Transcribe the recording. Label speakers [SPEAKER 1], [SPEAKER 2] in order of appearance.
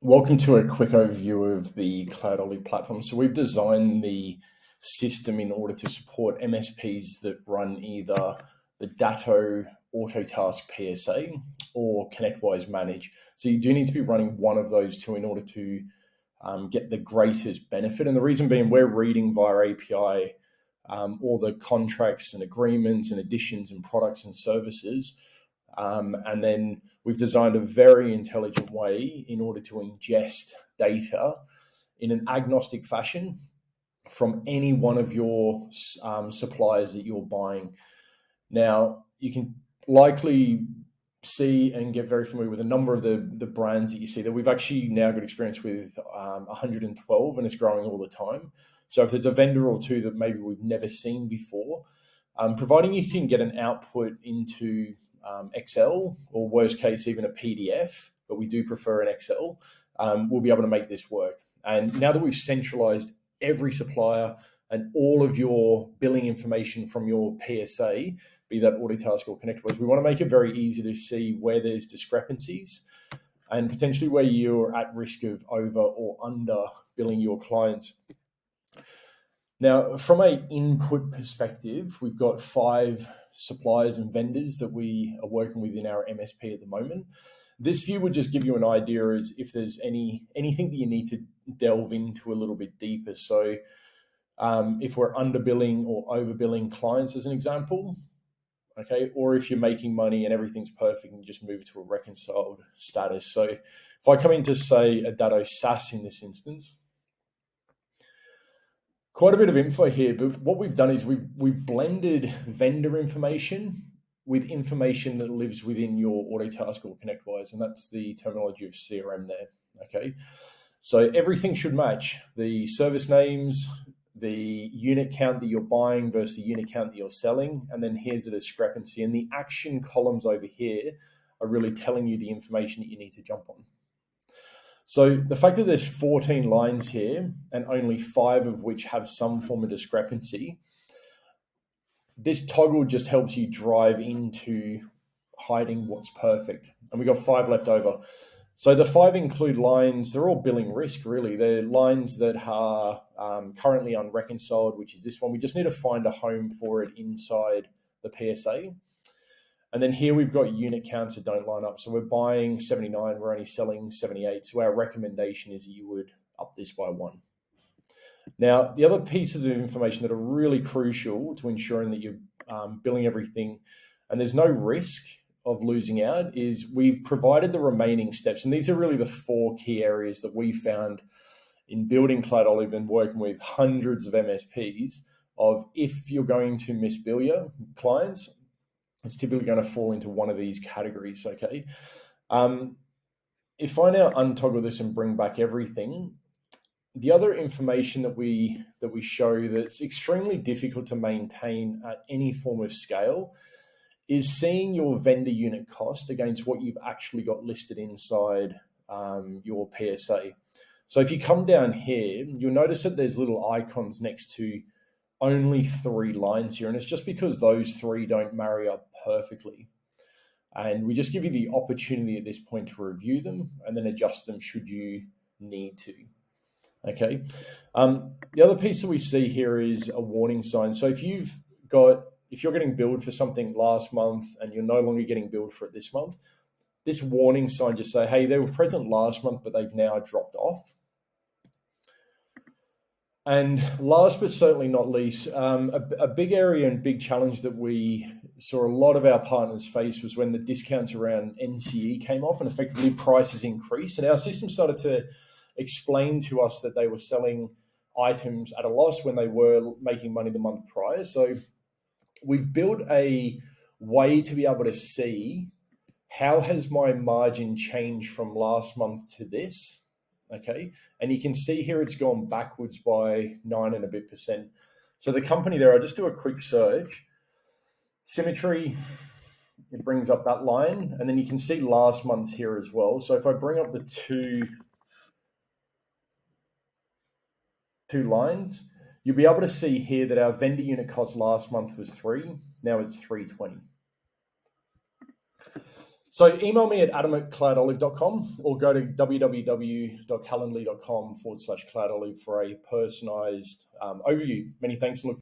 [SPEAKER 1] Welcome to a quick overview of the CloudOlive platform. So we've designed the system in order to support MSPs that run either the Datto Autotask PSA or ConnectWise Manage. So you do need to be running one of those two in order to get the greatest benefit. And the reason being, we're reading via API all the contracts and agreements and additions and products and services. And then we've designed a very intelligent way in order to ingest data in an agnostic fashion from any one of your suppliers that you're buying. Now, you can likely see and get very familiar with a number of the brands that you see that we've actually now got experience with 112, and it's growing all the time. So if there's a vendor or two that maybe we've never seen before, providing you can get an output into Excel, or worst case, even a PDF, but we do prefer an Excel, we'll be able to make this work. And now that we've centralized every supplier and all of your billing information from your PSA, be that Autotask or ConnectWise, we want to make it very easy to see where there's discrepancies and potentially where you're at risk of over or under billing your clients. Now, from an input perspective, we've got 5 suppliers and vendors that we are working with in our MSP at the moment. This view would just give you an idea as if there's anything that you need to delve into a little bit deeper. So if we're underbilling or overbilling clients as an example, okay, or if you're making money and everything's perfect and you just move it to a reconciled status. So if I come into, say, a Datto SaaS in this instance, quite a bit of info here, but what we've done is we've blended vendor information with information that lives within your Autotask or ConnectWise, and that's the terminology of CRM there, okay? So everything should match. The service names, the unit count that you're buying versus the unit count that you're selling, and then here's a discrepancy. And the action columns over here are really telling you the information that you need to jump on. So the fact that there's 14 lines here and only 5 of which have some form of discrepancy, this toggle just helps you drive into hiding what's perfect. And we got 5 left over. So the 5 include lines, they're all billing risk, really. They're lines that are currently unreconciled, which is this one. We just need to find a home for it inside the PSA. And then here we've got unit counts that don't line up. So we're buying 79, we're only selling 78. So our recommendation is that you would up this by 1. Now, the other pieces of information that are really crucial to ensuring that you're billing everything and there's no risk of losing out is we've provided the remaining steps. And these are really the 4 key areas that we found in building CloudOlive and working with hundreds of MSPs of if you're going to misbill your clients, it's typically going to fall into one of these categories, okay? If I now untoggle this and bring back everything, the other information that we show that's extremely difficult to maintain at any form of scale is seeing your vendor unit cost against what you've actually got listed inside your PSA. So if you come down here, you'll notice that there's little icons next to only 3 lines here, and it's just because those 3 don't marry up perfectly. And we just give you the opportunity at this point to review them and then adjust them should you need to. Okay. The other piece that we see here is a warning sign. So if you're getting billed for something last month and you're no longer getting billed for it this month, this warning sign just say, hey, they were present last month, but they've now dropped off. And last but certainly not least, a big area and big challenge that we saw a lot of our partners face was when the discounts around NCE came off and effectively prices increased. And our system started to explain to us that they were selling items at a loss when they were making money the month prior. So we've built a way to be able to see how has my margin changed from last month to this. Okay, and you can see here it's gone backwards by 9 and a bit %. So the company there, I'll just do a quick search. Symmetry, it brings up that line, and then you can see last month's here as well. So if I bring up the two lines, you'll be able to see here that our vendor unit cost last month was 3, now it's 320. So email me at adam@cloudolive.com or go to www.calendly.com/cloudolive for a personalized overview. Many thanks and look